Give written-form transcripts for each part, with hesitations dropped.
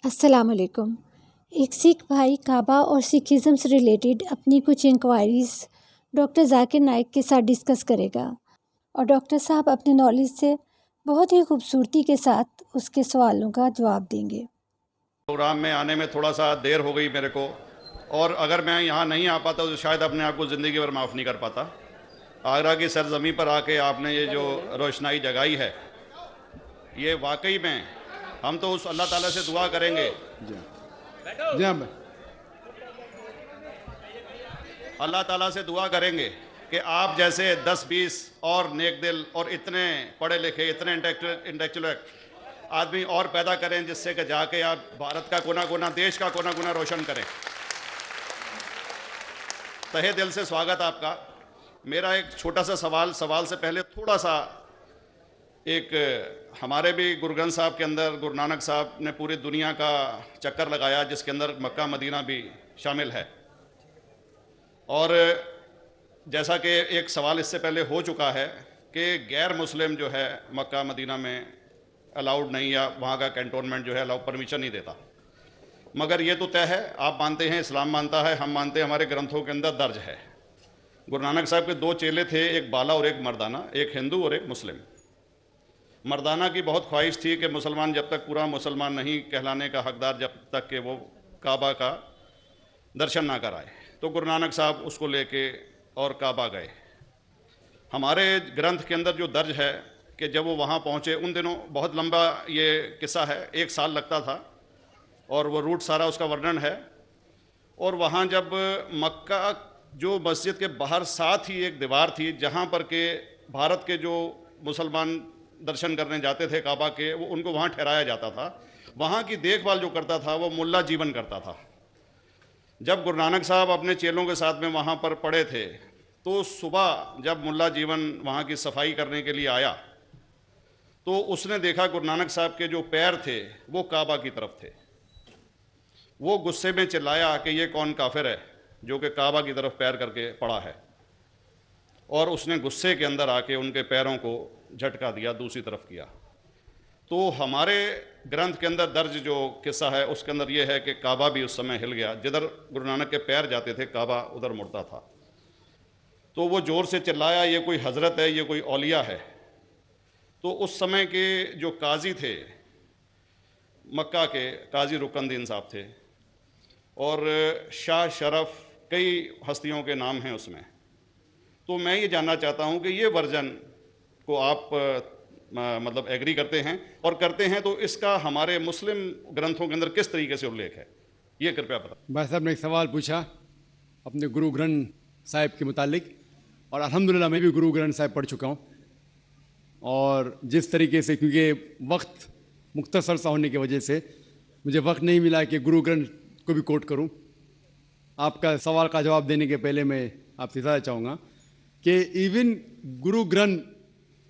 अस्सलाम वालेकुम। एक सिख भाई काबा और सिखिज़म से रिलेटेड अपनी कुछ इंक्वायरीज़ डॉक्टर जाकिर नाइक के साथ डिस्कस करेगा और डॉक्टर साहब अपने नॉलेज से बहुत ही खूबसूरती के साथ उसके सवालों का जवाब देंगे। प्रोग्राम में आने में थोड़ा सा देर हो गई मेरे को, और अगर मैं यहाँ नहीं आ पाता तो शायद अपने आप को ज़िंदगी भर माफ़ नहीं कर पाता। आगरा की सरजमी पर आके आपने ये जो रोशनाई जगाई है, ये वाकई में हम तो उस अल्लाह ताला से दुआ करेंगे, अल्लाह ताला से दुआ करेंगे कि आप जैसे 10-20 और नेक दिल और इतने पढ़े लिखे, इतने इंटेलेक्चुअल आदमी और पैदा करें, जिससे कि जाके आप भारत का कोना कोना, देश का कोना कोना रोशन करें। तहे दिल से स्वागत आपका। मेरा एक छोटा सा सवाल से पहले थोड़ा सा एक, हमारे भी गुरु ग्रंथ साहब के अंदर गुरु नानक साहब ने पूरी दुनिया का चक्कर लगाया, जिसके अंदर मक्का मदीना भी शामिल है। और जैसा कि एक सवाल इससे पहले हो चुका है कि गैर मुस्लिम जो है मक्का मदीना में अलाउड नहीं, या वहाँ का कैंटोनमेंट जो है अलाउ परमिशन नहीं देता। मगर ये तो तय है, आप मानते हैं, इस्लाम मानता है, हम मानते हैं, हमारे ग्रंथों के अंदर दर्ज है। गुरु नानक साहब के 2 चेले थे, एक बाला और एक मर्दाना, एक हिंदू और एक मुस्लिम। मर्दाना की बहुत ख्वाहिश थी कि मुसलमान जब तक पूरा मुसलमान नहीं कहलाने का हकदार, जब तक कि वो काबा का दर्शन ना कराए, तो गुरु नानक साहब उसको लेके और काबा गए। हमारे ग्रंथ के अंदर जो दर्ज है कि जब वो वहाँ पहुँचे, उन दिनों बहुत लंबा ये किस्सा है, 1 साल लगता था, और वो रूट सारा उसका वर्णन है। और वहाँ जब मक्का जो मस्जिद के बाहर साथ ही एक दीवार थी, जहाँ पर के भारत के जो मुसलमान दर्शन करने जाते थे काबा के, वो उनको वहाँ ठहराया जाता था। वहाँ की देखभाल जो करता था वो मुल्ला जीवन करता था। जब गुरु नानक साहब अपने चेलों के साथ में वहाँ पर पड़े थे, तो सुबह जब मुल्ला जीवन वहाँ की सफाई करने के लिए आया, तो उसने देखा गुरु नानक साहब के जो पैर थे वो काबा की तरफ थे। वो गुस्से में चिल्लाया कि ये कौन काफिर है जो कि काबा की तरफ पैर करके पड़ा है, और उसने गुस्से के अंदर आके उनके पैरों को झटका दिया, दूसरी तरफ किया। तो हमारे ग्रंथ के अंदर दर्ज जो किस्सा है उसके अंदर ये है कि काबा भी उस समय हिल गया, जिधर गुरु नानक के पैर जाते थे काबा उधर मुड़ता था। तो वो ज़ोर से चिल्लाया, ये कोई हजरत है, ये कोई औलिया है। तो उस समय के जो काजी थे मक्का के, काजी रुकनदीन साहब थे, और शाह शरफ, कई हस्तियों के नाम हैं उसमें। तो मैं ये जानना चाहता हूँ कि ये वर्जन को आप मतलब एग्री करते हैं, और करते हैं तो इसका हमारे मुस्लिम ग्रंथों के अंदर किस तरीके से उल्लेख है, ये कृपया बता। भाई साहब ने एक सवाल पूछा अपने गुरु ग्रंथ साहिब के मुतालिक, और अल्हम्दुलिल्लाह मैं भी गुरु ग्रंथ साहिब पढ़ चुका हूँ। और जिस तरीके से, क्योंकि वक्त मुख्तसर सा होने की वजह से मुझे वक्त नहीं मिला कि गुरु ग्रंथ को भी कोट करूँ। आपका सवाल का जवाब देने के पहले मैं आपसे ज़्यादा चाहूँगा कि इवन गुरु ग्रंथ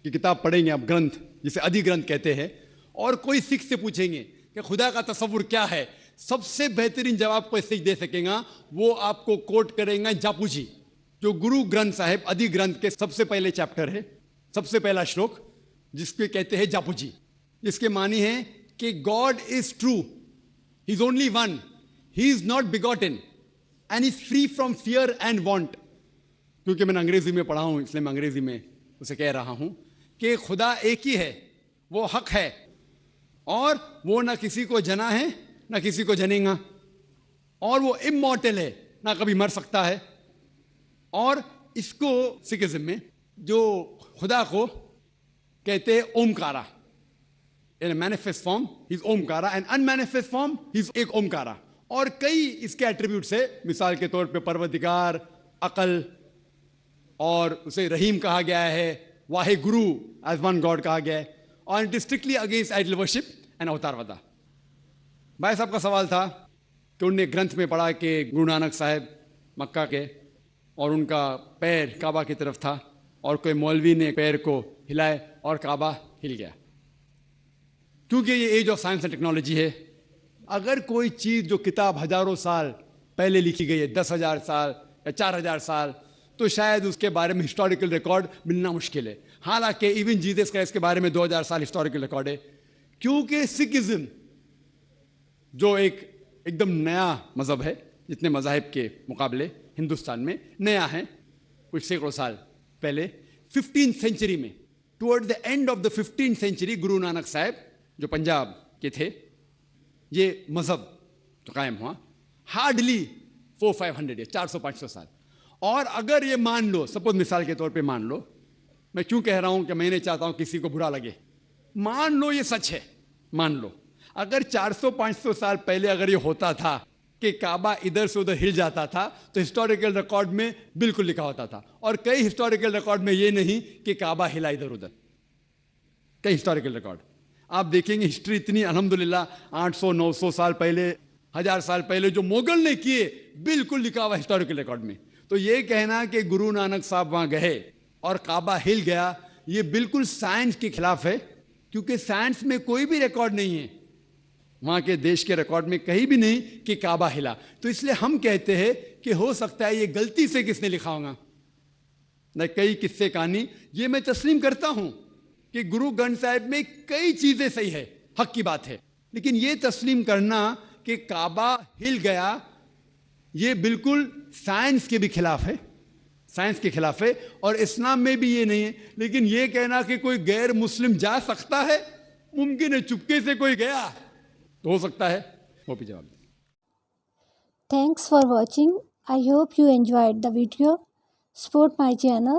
की किताब पढ़ेंगे आप, ग्रंथ जिसे आदि ग्रंथ कहते हैं, और कोई सिख से पूछेंगे कि खुदा का तसव्वुर क्या है, सबसे बेहतरीन जवाब कोई सिख दे सकेगा, वो आपको कोट करेंगे जापू जी, जो गुरु ग्रंथ साहिब आदि ग्रंथ के सबसे पहले चैप्टर है, सबसे पहला श्लोक, जिसके कहते हैं जापू जी। इसके मानी है कि God is true, he is only one, he is not begotten and is free from fear and want. क्योंकि मैंने अंग्रेजी में पढ़ा हूं, इसलिए मैं अंग्रेजी में उसे कह रहा हूं कि खुदा एक ही है, वो हक है, और वो ना किसी को जना है ना किसी को जनेगा, और वो इमॉर्टल है, ना कभी मर सकता है। और इसको सिखिज्म में जो खुदा को कहते हैं Omkara, in manifest form he is Omkara, and unmanifest form he is एक ओमकारा। और कई इसके एट्रीब्यूट्स है, मिसाल के तौर पे परवरदिगार, अकल, और उसे रहीम कहा गया है, Wahe Guru as one God कहा गया है, और it is strictly against idol worship and avatarvada. भाई साहब का सवाल था कि उनने ग्रंथ में पढ़ा कि गुरु नानक साहब मक्का के, और उनका पैर काबा की तरफ था, और कोई मौलवी ने पैर को हिलाए और काबा हिल गया। क्योंकि ये age of science and technology है, अगर कोई चीज़ जो किताब हजारों साल पहले लिखी गई है, 10,000 साल या 4,000 साल, तो शायद उसके बारे में हिस्टोरिकल रिकॉर्ड मिलना मुश्किल है। हालांकि इवन जीसस क्राइस्ट के बारे में 2000 साल हिस्टोरिकल रिकॉर्ड है, क्योंकि सिखिज्म जो एक एकदम नया मज़हब है, जितने मज़ाहिब के मुकाबले हिंदुस्तान में नया है, कुछ सैकड़ों साल पहले 15th सेंचुरी में, toward the end of the 15th century, Guru Nanak साहब जो पंजाब के थे, ये मज़हब तो कायम हुआ। हार्डली 400-500 ईयर, 400-500 साल। और अगर ये मान लो, सपोज मिसाल के तौर पे मान लो, मैं क्यों कह रहा हूं कि मैं नहीं चाहता हूं किसी को बुरा लगे, मान लो ये सच है, मान लो अगर 400-500 साल पहले अगर ये होता था कि काबा इधर से उधर हिल जाता था, तो हिस्टोरिकल रिकॉर्ड में बिल्कुल लिखा होता था। और कई हिस्टोरिकल रिकॉर्ड में ये नहीं कि काबा हिला इधर उधर, कई हिस्टोरिकल रिकॉर्ड आप देखेंगे। हिस्ट्री इतनी अल्हम्दुलिल्लाह 800-900 साल पहले, 1000 साल पहले जो मुगल ने किए, बिल्कुल लिखा हुआ हिस्टोरिकल रिकॉर्ड में। तो ये कहना कि गुरु नानक साहब वहां गए और काबा हिल गया, ये बिल्कुल साइंस के खिलाफ है, क्योंकि साइंस में कोई भी रिकॉर्ड नहीं है, वहां के देश के रिकॉर्ड में कहीं भी नहीं कि काबा हिला। तो इसलिए हम कहते हैं कि हो सकता है ये गलती से किसने लिखा होगा, न कई किस्से कहानी। ये मैं तस्लीम करता हूं कि गुरु ग्रंथ साहिब में कई चीजें सही है, हक की बात है, लेकिन ये तस्लीम करना कि काबा हिल गया, ये बिल्कुल साइंस के भी खिलाफ है, साइंस के खिलाफ है। और इस्लाम में भी ये नहीं है। लेकिन ये कहना कि कोई गैर मुस्लिम जा सकता है, मुमकिन है, चुपके से कोई गया तो हो सकता है, वो भी जवाब। Thanks for watching. I hope you enjoyed the video. Support my channel.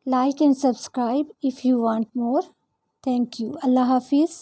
Like and subscribe if you want more. Thank you. Allah Hafiz.